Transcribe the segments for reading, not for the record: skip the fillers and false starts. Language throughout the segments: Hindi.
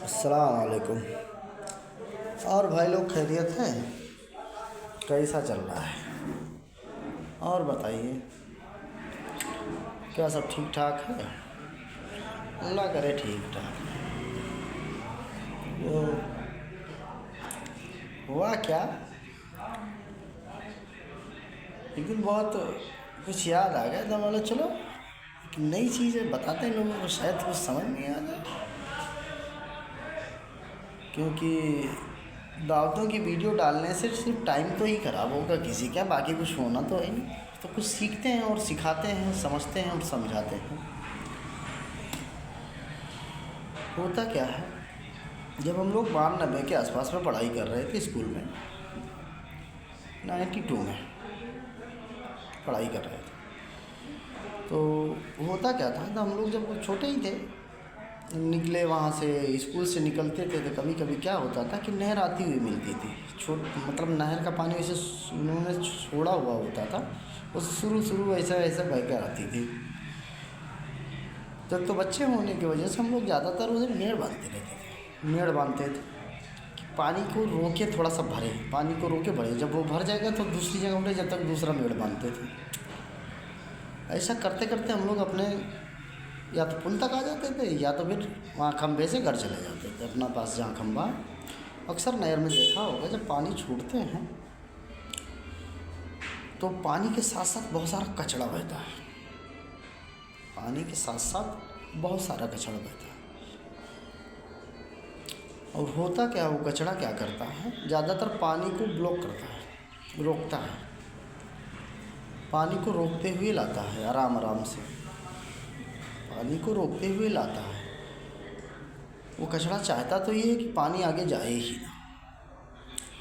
अस्सलाम वालेकुम। और भाई लोग खैरियत हैं? कैसा चल रहा है? और बताइए, क्या सब ठीक ठाक है? अल्लाह करे ठीक ठाक। वो हुआ क्या, एक दिन बहुत कुछ याद आ गया तो बोला चलो एक नई चीज़ें बताते हैं लोगों को, शायद कुछ समझ नहीं आ जाए। क्योंकि दावतों की वीडियो डालने से सिर्फ टाइम तो ही ख़राब होगा किसी का, बाकी कुछ होना तो है नहीं। तो कुछ सीखते हैं और सिखाते हैं, समझते हैं और समझाते हैं। होता क्या है, जब हम लोग 92 के आसपास में पढ़ाई कर रहे थे स्कूल में, 92 में पढ़ाई कर रहे थे, तो होता क्या था, तो हम लोग जब छोटे ही थे, निकले वहाँ से, स्कूल से निकलते थे, तो कभी कभी क्या होता था कि नहर आती हुई मिलती थी। मतलब नहर का पानी वैसे उन्होंने छोड़ा हुआ होता था, उस शुरू ऐसा ऐसा बहकर आती थी। जब तो बच्चे होने की वजह से हम लोग ज़्यादातर उसे मेड़ बांधते रहते थे। मेड़ बांधते थे कि पानी को रोके, थोड़ा सा भरे, पानी को रोके भरे, जब वो भर जाएगा तो दूसरी जगह उठे, जब तक दूसरा मेड़ बांधते थे। ऐसा करते करते हम लोग अपने या तो पुल तक आ जाते थे, या तो फिर वहाँ खंभे से घर चले जाते थे अपना पास, जहाँ खंभा। अक्सर नहर में देखा होगा, जब पानी छोड़ते हैं तो पानी के साथ साथ बहुत सारा कचरा बहता है। पानी के साथ साथ बहुत सारा कचरा बहता है। और होता क्या, वो कचरा क्या करता है, ज़्यादातर पानी को ब्लॉक करता है, रोकता है, पानी को रोकते हुए लाता है, आराम आराम से पानी को रोकते हुए लाता है। वो कचरा चाहता तो ये है कि पानी आगे जाए ही ना,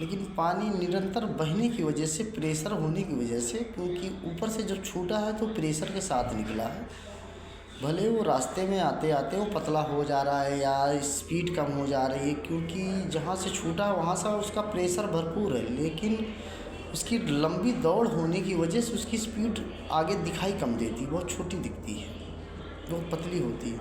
लेकिन पानी निरंतर बहने की वजह से, प्रेशर होने की वजह से, क्योंकि ऊपर से जब छूटा है तो प्रेशर के साथ निकला है, भले वो रास्ते में आते आते वो पतला हो जा रहा है या स्पीड कम हो जा रही है, क्योंकि जहाँ से छूटा वहाँ से उसका प्रेशर भरपूर है, लेकिन उसकी लंबी दौड़ होने की वजह से उसकी स्पीड आगे दिखाई कम देती, बहुत छोटी दिखती है, बहुत पतली होती है।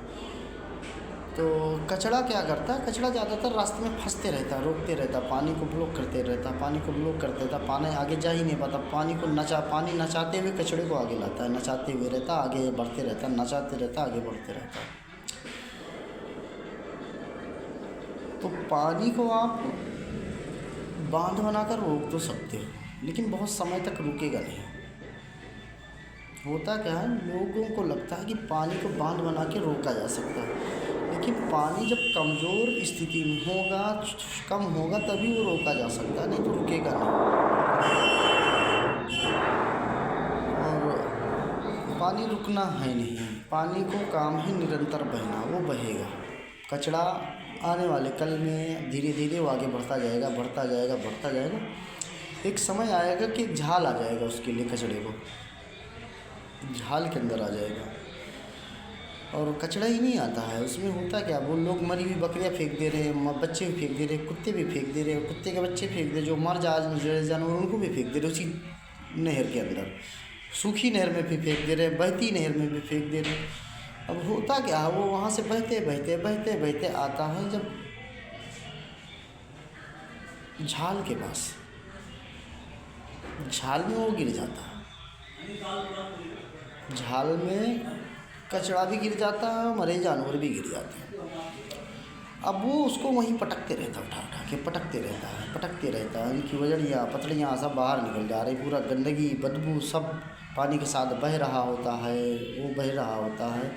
तो कचरा क्या करता है, कचरा ज़्यादातर रास्ते में फंसते रहता है, रोकते रहता है, पानी को ब्लॉक करते रहता है, पानी को ब्लॉक करते रहता है, पानी आगे जा ही नहीं पाता। पानी नचाते हुए कचड़े को आगे लाता है, नचाते हुए रहता, आगे बढ़ते रहता, नचाते रहता, आगे बढ़ते रहता। तो पानी को आप बांध बनाकर रोक तो सकते हो, लेकिन बहुत समय तक रुकेगा नहीं। होता क्या है, लोगों को लगता है कि पानी को बांध बना के रोका जा सकता है, लेकिन पानी जब कमज़ोर स्थिति में होगा, कम होगा, तभी वो रोका जा सकता है, नहीं तो रुकेगा नहीं। और पानी रुकना है नहीं, पानी को काम है निरंतर बहना, वो बहेगा। कचरा आने वाले कल में धीरे धीरे वो आगे बढ़ता जाएगा, बढ़ता जाएगा, बढ़ता जाएगा। एक समय आएगा कि एक झाल आ जाएगा उसके लिए, कचड़े को झाल के अंदर आ जाएगा। और कचरा ही नहीं आता है उसमें। होता क्या, वो लोग मरी हुई बकरियाँ फेंक दे रहे हैं, बच्चे भी फेंक दे रहे हैं, कुत्ते भी फेंक दे रहे हैं, कुत्ते के बच्चे फेंक दे, जो मर जा जानवर उनको भी फेंक दे रहे उसी नहर के अंदर, सूखी नहर में भी फेंक दे रहे हैं, बहती नहर में भी फेंक दे रहे हैं। अब होता क्या है, वो वहाँ से बहते बहते बहते बहते आता है जब झाल के पास, झाल में वो गिर जाता है, झाल में कचरा भी गिर जाता है, मरे जानवर भी गिर जाते हैं। अब वो उसको वहीं पटकते रहता है, उठा उठा के पटकते रहता है, पटकते रहता है। उनकी वजड़ियाँ पतड़ियाँ सब बाहर निकल जा रही, पूरा गंदगी बदबू सब पानी के साथ बह रहा होता है, वो बह रहा होता है,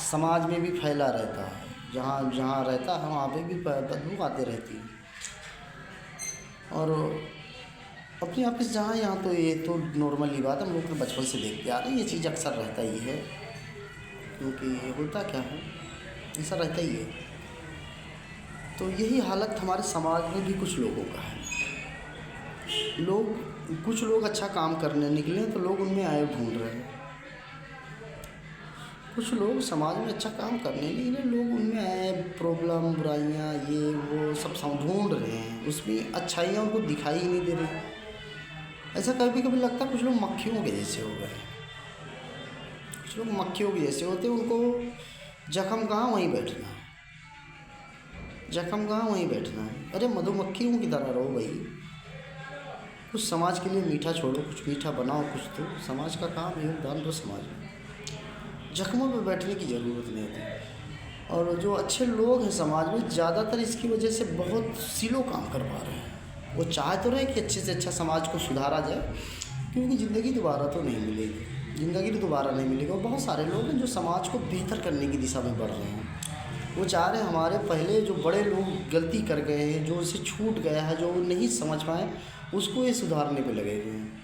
समाज में भी फैला रहता है, जहाँ जहाँ रहता है वहाँ पे भी बदबू आते रहती है। और अपने ऑफिस जहाँ, यहाँ तो ये तो नॉर्मल ही बात है, हम लोग तो बचपन से देखते आ रहे हैं, ये चीज़ अक्सर रहता ही है। क्योंकि होता क्या है, ऐसा रहता ही है। तो यही हालत हमारे समाज में भी कुछ लोगों का है। कुछ लोग अच्छा काम करने निकले तो लोग उनमें ऐब ढूंढ रहे हैं, कुछ लोग समाज में अच्छा काम करने निकले, लोग उनमें ऐब, प्रॉब्लम, बुराइयाँ, ये वो सब ढूंढ रहे हैं, उसमें अच्छाइयाँ उनको दिखाई ही नहीं दे रही। ऐसा कभी कभी लगता है कुछ लोग मक्खियों के जैसे हो गए, कुछ लोग मक्खियों के जैसे होते हैं, उनको जख्म कहाँ वहीं बैठना। जख्म कहाँ वहीं बैठना है। अरे मधुमक्खियों की तरह रहो भाई, कुछ समाज के लिए मीठा छोड़ो, कुछ मीठा बनाओ, कुछ तो समाज का काम है, योगदान दो समाज में। जख्मों पे बैठने की ज़रूरत नहीं होती। और जो अच्छे लोग हैं समाज में, ज़्यादातर इसकी वजह से बहुत सिलो काम कर पा रहे हैं। वो चाह तो रहे कि अच्छे से अच्छा समाज को सुधारा जाए, क्योंकि ज़िंदगी दोबारा तो नहीं मिलेगी, ज़िंदगी तो दोबारा नहीं मिलेगी। और बहुत सारे लोग हैं जो समाज को बेहतर करने की दिशा में बढ़ रहे हैं। वो चाह रहे हैं हमारे पहले जो बड़े लोग गलती कर गए हैं, जो उसे छूट गया है, जो नहीं समझ पाए, उसको ये सुधारने पे लगे हुए हैं।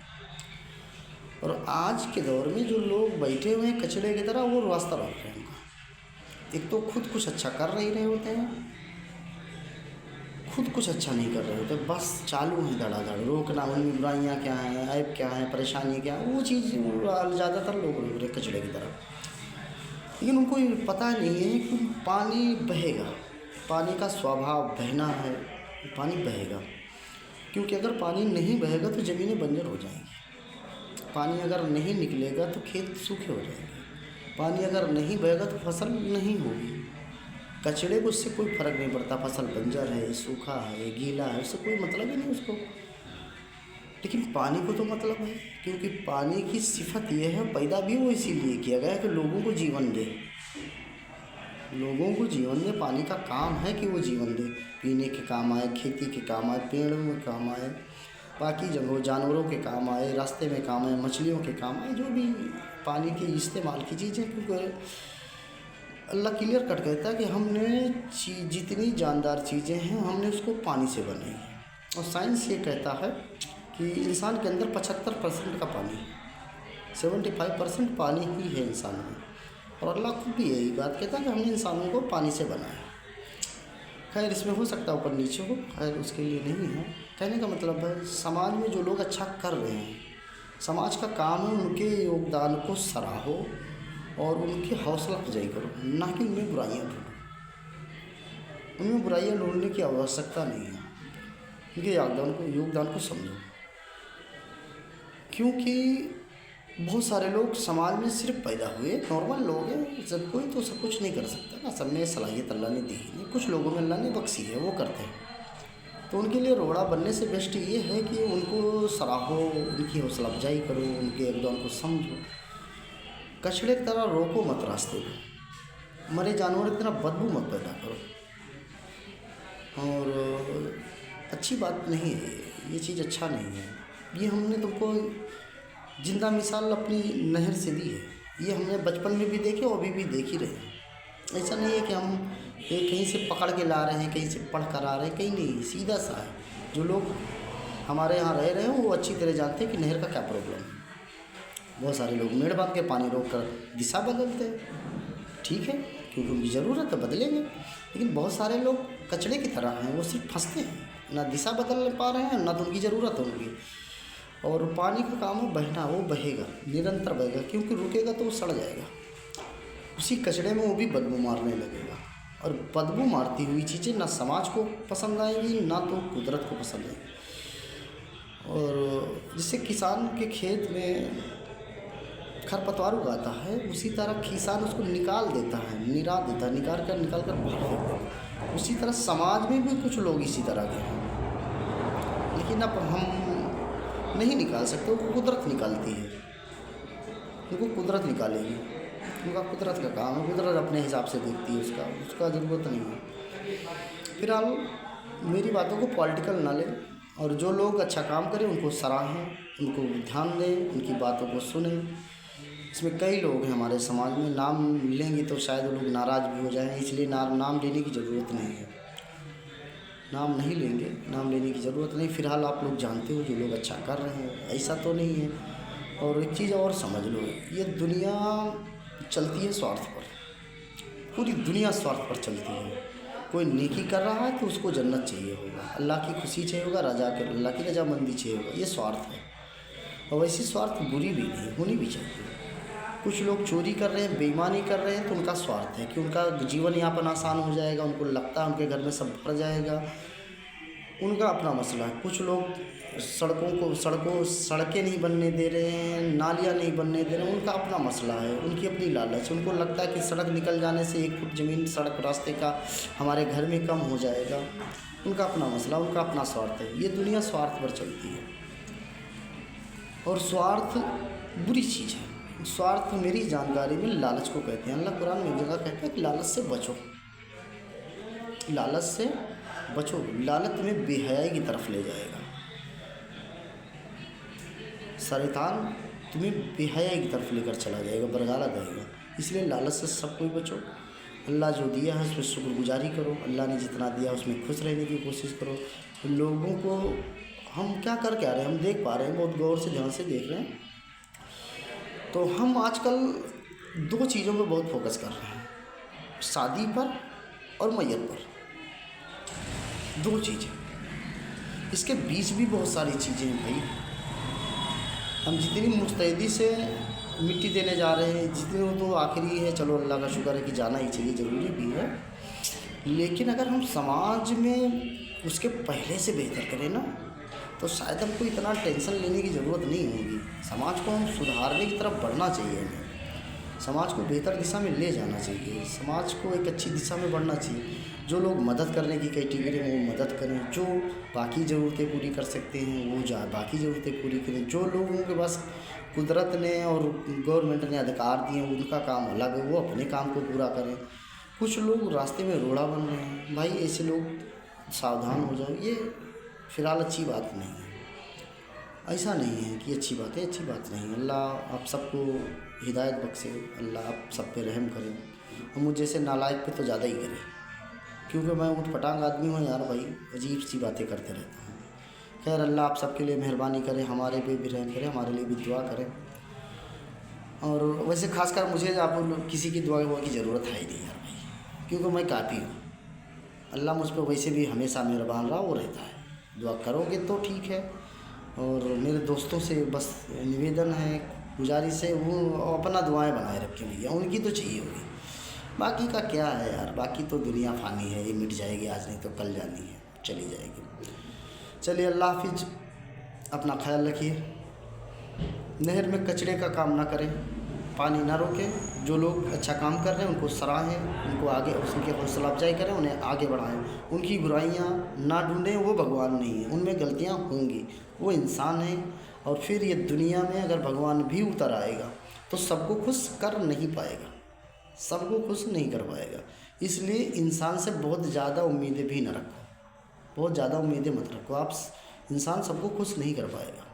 और आज के दौर में जो लोग बैठे हुए हैं कचड़े की तरह, वो रास्ता रोक रहे हैं उनका। एक तो खुद कुछ अच्छा कर नहीं रहे होते हैं, खुद कुछ अच्छा नहीं कर रहे होते, बस चालू है धड़ाधड़ रोकना, उनमें बुराइयाँ क्या हैं, ऐब क्या हैं, परेशानी क्या है, वो चीज़ ज़्यादातर लोग रोक रहे कचड़े की तरह। लेकिन उनको ये पता नहीं है कि पानी बहेगा, पानी का स्वभाव बहना है, पानी बहेगा। क्योंकि अगर पानी नहीं बहेगा तो ज़मीनें बंजर हो जाएंगी, पानी अगर नहीं निकलेगा तो खेत सूखे हो जाएंगे, पानी अगर नहीं बहेगा तो फसल नहीं होगी। कचड़े को उससे कोई फ़र्क नहीं पड़ता, फसल बंजर है, सूखा है, गीला है, उससे कोई मतलब ही नहीं उसको। लेकिन पानी को तो मतलब है, क्योंकि पानी की सिफत ये है, पैदा भी वो इसीलिए किया गया है कि लोगों को जीवन दे। लोगों को जीवन दे, पानी का काम है कि वो जीवन दे, पीने के काम आए, खेती के काम आए, पेड़ों में काम आए, बाकी जगहों जानवरों के काम आए, रास्ते में काम आए, मछलियों के काम आए, जो भी पानी के इस्तेमाल की चीज़ें। क्योंकि अल्लाह क्लियर कट कहता है कि हमने जितनी जानदार चीज़ें हैं हमने उसको पानी से बनाई है। और साइंस ये कहता है कि इंसान के अंदर 75% का पानी है, 75% पानी ही है इंसान में। और अल्लाह खुद भी यही बात कहता है कि हमने इंसानों को पानी से बनाया। खैर इसमें हो सकता है ऊपर नीचे हो, खैर उसके लिए नहीं है। कहने का मतलब है समाज में जो लोग अच्छा कर रहे हैं, समाज का काम है उनके योगदान को सराहो और उनकी हौसला अफजाई करो, ना कि उनमें बुराइयाँ ढूंढो। उनमें बुराइयाँ ढूंढने की आवश्यकता नहीं है, उनके योगदान को समझो। क्योंकि बहुत सारे लोग समाज में सिर्फ पैदा हुए नॉर्मल लोग हैं, सब कोई तो सब कुछ नहीं कर सकता ना, सब में सलाहियत अल्लाह ने दी है, कुछ लोगों में अल्लाह ने बख्शी है, वो करते हैं। तो उनके लिए रोड़ा बनने से बेस्ट ये है कि उनको सराहो, उनकी हौसला अफजाई करो, उनके योगदान को समझो। कचड़े की तरह रोको मत रास्ते में, मरे जानवर की तरह बदबू मत पैदा करो। और अच्छी बात नहीं है ये चीज़, अच्छा नहीं है। ये हमने तुमको जिंदा मिसाल अपनी नहर से दी है, ये हमने बचपन में भी देखे और अभी भी देख ही रहे हैं। ऐसा नहीं है कि हम ये कहीं से पकड़ के ला रहे हैं, कहीं से पढ़ कर आ रहे हैं, कहीं नहीं, सीधा सा है। जो लोग हमारे यहाँ रह रहे हैं वो अच्छी तरह जानते हैं कि नहर का क्या प्रॉब्लम है। बहुत सारे लोग मेड़ बांध के पानी रोक कर दिशा बदलते हैं, ठीक है, क्योंकि उनकी ज़रूरत है, बदलेंगे। लेकिन बहुत सारे लोग कचड़े की तरह हैं, वो सिर्फ फंसते हैं, ना दिशा बदल पा रहे हैं, ना तो उनकी ज़रूरत है उनकी। और पानी का काम है बहना, वो बहेगा, निरंतर बहेगा, क्योंकि रुकेगा तो वो सड़ जाएगा। उसी कचड़े में वो भी बदबू मारने लगेगा। और बदबू मारती हुई चीज़ें ना समाज को पसंद आएंगी, ना तो कुदरत को पसंद आएगी। और जिससे किसान के खेत में खरपतवार उगाता है, उसी तरह किसान उसको निकाल देता है, निकाल कर बाहर फेंक देता है। उसी तरह समाज में भी कुछ लोग इसी तरह के हैं, लेकिन अब हम नहीं निकाल सकते, वो कुदरत निकालती है, उनको कुदरत निकालेगी, उनका कुदरत का काम है, कुदरत अपने हिसाब से देखती है, उसका ज़रूरत नहीं है। फिलहाल मेरी बातों को पॉलिटिकल ना लें, और जो लोग अच्छा काम करें उनको सराहें, उनको ध्यान दें, उनकी बातों को सुनें। इसमें कई लोग हैं हमारे समाज में, नाम लेंगे तो शायद वो लोग नाराज़ भी हो जाएं, इसलिए नाम लेने की ज़रूरत नहीं है। नाम नहीं लेंगे, नाम लेने की ज़रूरत नहीं। फ़िलहाल आप लोग जानते हो जो लोग अच्छा कर रहे हैं, ऐसा तो नहीं है। और एक चीज़ और समझ लो, ये दुनिया चलती है स्वार्थ पर, पूरी दुनिया स्वार्थ पर चलती है। कोई नेकी कर रहा है तो उसको जन्नत चाहिए होगा, अल्लाह की खुशी चाहिए होगा, अल्लाह की रजामंदी चाहिए होगा, ये स्वार्थ है। और वैसी स्वार्थ बुरी भी नहीं, होनी भी चाहिए। कुछ लोग चोरी कर रहे हैं, बेईमानी कर रहे हैं, तो उनका स्वार्थ है कि उनका जीवन यापन आसान हो जाएगा, उनको लगता है उनके घर में सब भर जाएगा, उनका अपना मसला है। कुछ लोग सड़कें नहीं बनने दे रहे हैं, नालियाँ नहीं बनने दे रहे हैं, उनका अपना मसला है, उनकी अपनी लालच। उनको लगता है कि सड़क निकल जाने से 1 फुट ज़मीन सड़क रास्ते का हमारे घर में कम हो जाएगा। उनका अपना मसला, उनका अपना स्वार्थ है। ये दुनिया स्वार्थ पर चलती है और स्वार्थ बुरी चीज़ है। स्वार्थ मेरी जानकारी में लालच को कहते हैं। अल्लाह कुरान में एक जगह कहता है कि लालच से बचो, लालच से बचो। लालच तुम्हें बेहयाई की तरफ ले जाएगा। शैतान तुम्हें बेहयाई की तरफ लेकर चला जाएगा, बरगाला देगा। इसलिए लालच से सब कोई बचो। अल्लाह जो दिया है उस पर शुक्रगुजारी करो। अल्लाह ने जितना दिया उसमें खुश रहने की कोशिश करो। लोगों को हम क्या कर क्या रहे हैं, हम देख पा रहे हैं, बहुत गौर से ध्यान से देख रहे हैं। तो हम आजकल 2 चीज़ों पर बहुत फोकस कर रहे हैं, शादी पर और मैयत पर। 2 चीज़ें, इसके बीच भी बहुत सारी चीज़ें हैं भाई। हम जितनी मुस्तैदी से मिट्टी देने जा रहे हैं, जितने तो आखिरी है, चलो अल्लाह का शुक्र है कि जाना ही चाहिए, ज़रूरी भी है। लेकिन अगर हम समाज में उसके पहले से बेहतर करें ना, तो शायद हमको इतना टेंशन लेने की ज़रूरत नहीं होगी। समाज को हम सुधारने की तरफ बढ़ना चाहिए, हमें समाज को बेहतर दिशा में ले जाना चाहिए, समाज को एक अच्छी दिशा में बढ़ना चाहिए। जो लोग मदद करने की कैटेगरी में वो मदद करें, जो बाकी ज़रूरतें पूरी कर सकते हैं वो बाकी ज़रूरतें पूरी करें। जो लोगों के पास कुदरत ने और गवर्नमेंट ने अधिकार दिए हैं उनका काम अलग है, वो अपने काम को पूरा करें। कुछ लोग रास्ते में रोड़ा बन रहे हैं, भाई ऐसे लोग सावधान हो जाओ। ये फ़िलहाल अच्छी बात नहीं है, ऐसा नहीं है कि अच्छी बात है, अच्छी बात नहीं। अल्लाह आप सबको हिदायत बख्शे, अल्लाह आप सब पे रहम करें और मुझ जैसे नालायक पे तो ज़्यादा ही करे, क्योंकि मैं ऊट-पटांग आदमी हूँ यार भाई, अजीब सी बातें करते रहता हूँ। खैर अल्लाह आप सबके लिए मेहरबानी करे, हमारे पे भी रहम करे, हमारे लिए भी दुआ करें। और वैसे खासकर मुझे आप किसी की दुआ की ज़रूरत है ही नहीं यार भाई, क्योंकि मैं काफ़ी हूँ। अल्लाह मुझ पर वैसे भी हमेशा मेहरबान रहा वो रहता है। दुआ करोगे तो ठीक है। और मेरे दोस्तों से बस निवेदन है, गुजारिश है, वो अपना दुआएं बनाए रखें भैया, उनकी तो चाहिए होगी। बाकी का क्या है यार, बाकी तो दुनिया फ़ानी है, ये मिट जाएगी, आज नहीं तो कल जानी है, चली जाएगी। चलिए अल्लाह हाफिज, अपना ख्याल रखिए। नहर में कचरे का काम ना करें, पानी ना रोकें। जो लोग अच्छा काम कर रहे हैं उनको सराहें, उनको आगे उनकी हौसला अफजाई करें, उन्हें आगे बढ़ाएं। उनकी बुराइयां ना ढूंढें, वो भगवान नहीं है, उनमें गलतियां होंगी, वो इंसान है। और फिर ये दुनिया में अगर भगवान भी उतर आएगा तो सबको खुश कर नहीं पाएगा, सबको खुश नहीं कर पाएगा। इसलिए इंसान से बहुत ज़्यादा उम्मीदें भी ना रखो, बहुत ज़्यादा उम्मीदें मत रखो। आप इंसान सबको खुश नहीं कर पाएगा।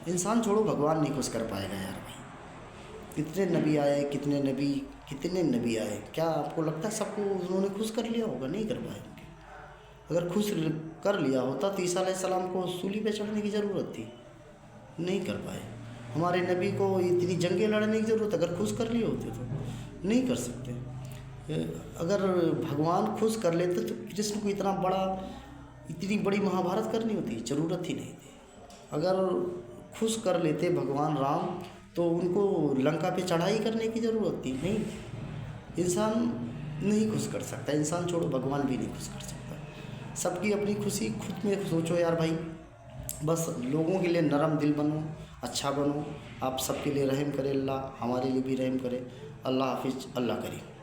इंसान छोड़ो, भगवान नहीं खुश कर पाएगा यार भाई। कितने नबी आए, कितने नबी आए, क्या आपको लगता है सबको उन्होंने खुश कर लिया होगा? नहीं कर पाए। अगर खुश कर लिया होता तो ईसा अलैहिस्सलाम को सूली पे चढ़ने की ज़रूरत थी, नहीं कर पाए। हमारे नबी को इतनी जंगें लड़ने की ज़रूरत, अगर खुश कर लिए होते तो नहीं कर सकते। अगर भगवान खुश कर लेते तो कृष्ण को इतनी बड़ी महाभारत करनी होती, ज़रूरत ही नहीं थी। अगर खुश कर लेते भगवान राम तो उनको लंका पे चढ़ाई करने की ज़रूरत थी, नहीं थी। इंसान नहीं खुश कर सकता, इंसान छोड़ो भगवान भी नहीं खुश कर सकता। सबकी अपनी खुशी खुद में सोचो यार भाई। बस लोगों के लिए नरम दिल बनो, अच्छा बनो। आप सबके लिए रहम करे अल्लाह, हमारे लिए भी रहम करे। अल्लाह हाफिज़, अल्लाह करीम।